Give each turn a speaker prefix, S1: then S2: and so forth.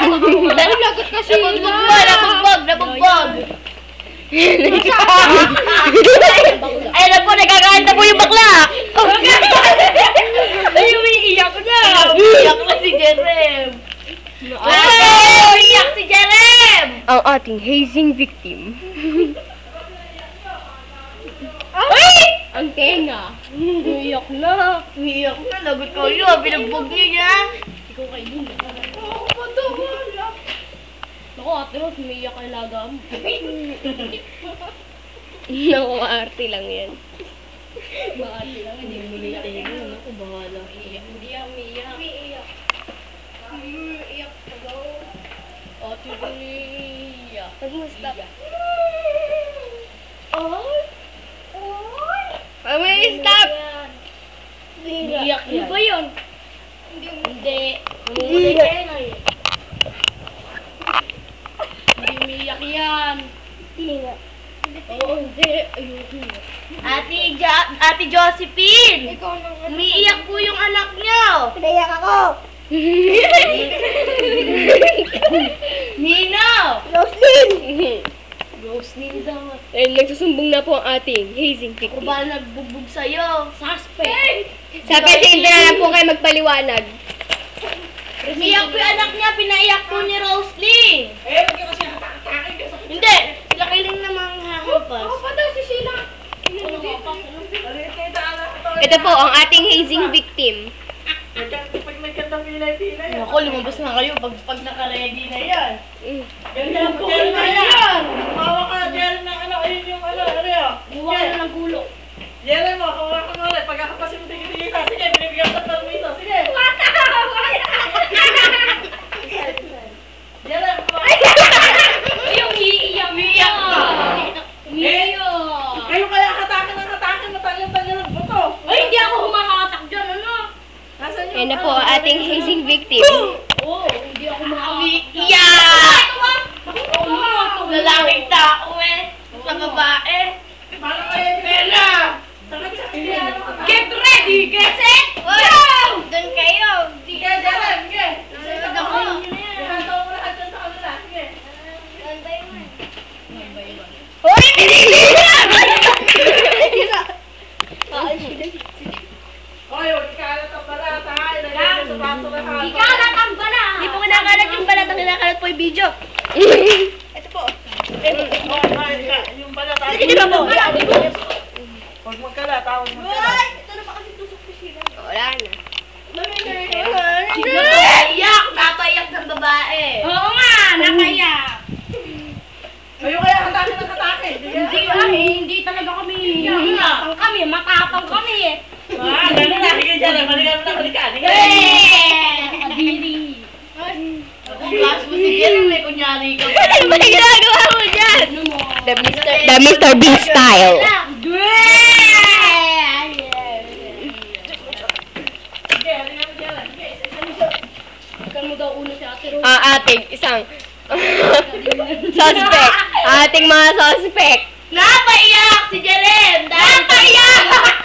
S1: Dahil lagot kasi.
S2: Nabugbog. Ay, alam po, nagkakanta po yung bakla.
S1: Ay, umiiyak na.
S2: Umiiyak na si Jerem. Umiiyak si Jerem.
S3: Ang ating hazing victim.
S1: Ay! Ang tenga. Umiiyak na.
S2: Umiiyak na, lagot ko yun. Binagbog niya.
S1: Ikaw kayo din. Naku, Ate Rose, umiiyak kay lagam.
S3: Naku, arte lang yan.
S1: Maati lang, hindi mo ulit tenga.
S2: Ako, bahala.
S1: Hindi yan, umiiyak. Umiiyak ka daw. Ate umiiyak.
S3: Pag mo stop. Stop!
S2: Umiiyak
S1: Ano
S2: yan.
S1: ba yun?
S2: Hindi. Umiiyak yan.
S1: Hindi umiiyak yan. Oo, hindi. Ayoko.
S2: Ate Josephine.
S1: Ikaw nang
S2: Umiiyak po yung anak niyo.
S3: Pinayak ako!
S2: Nino.
S3: Roslyn!
S2: Roslyn daw.
S3: Ayun, nagsusumbong na po ang ating hazing
S2: Ako
S3: victim.
S2: ba nagbugbog sa'yo?
S1: suspect.
S3: Sa presinta na lang po kayo magpaliwanag.
S2: Umiiyak po yung anak niya. Pinaiyak po ni Roslyn. Hindi. Sila kailing namang hahampas.
S1: Pa daw si Sheila.
S3: Ito po ang ating hazing victim.
S2: Ako, lumabas na kayo pag naka-ready na yan.
S1: Ganda po
S2: Gel
S1: na
S2: na
S1: yan.
S2: yan. Hawa ka, gel ng ayun yung
S1: Buwa ka ng gulo.
S2: Gel mo, hawa ka mo ulit. Pagkakapasin mo tigil-tigil sige, binibigyan ka ng permiso. Sige. Gel mo.
S1: Yung iiyak.
S2: Umiiyak ka.
S1: Umiiyak.
S2: Kayo kaya hatakin ng hatakin, matanggal-tanggal ang buto.
S1: Ay, hindi ako humakatak dyan, ano?
S2: Nasaan yung...
S3: Yan na po ang ating hazing victim.
S1: Oo, hindi ako humakatak.
S2: Umiiyak! Lalaking tao eh. Sa babae. Parang kayo pera.
S1: Get ready, get set, go!
S2: Doon kayo. Sige, Jaren. Sige. Ako. Ihantaw mo lahat dyan sa kanila. Sige.
S3: Hoy!
S2: Hoy, huwag ikalat ang balat ha. Ilagay mo sa baso na ha.
S1: Ikalat ang bala!
S3: Hindi po kinakalat yung balat. Ang kinakalat po yung video. Ito po.
S2: Yung balat ha.
S3: Sige ba po?
S2: Huwag magkalat ha. Huwag magkalat.
S3: Wala na.
S2: Sino napaiyak? Napaiyak ng babae.
S1: Oo nga, nakaiyak.
S2: Kayo kaya hatakin ng hatakin.
S1: Hindi talaga kami. Matapang kami, matapang kami eh.
S2: Ah, gano'n na. Sige, Jaren. Maligan mo na. Maligan.
S1: Kadiri.
S2: Kung class mo si Jaren, may kunyari ka.
S3: Ano ba yung ginagawa mo dyan?
S1: Ano mo?
S3: The Mr. Bean style.
S1: Ikan mo daw ulo si Ate Rose.
S3: Ang ating isang suspect. Ating mga suspect.
S2: Napaiyak si Jaren. Napaiyak!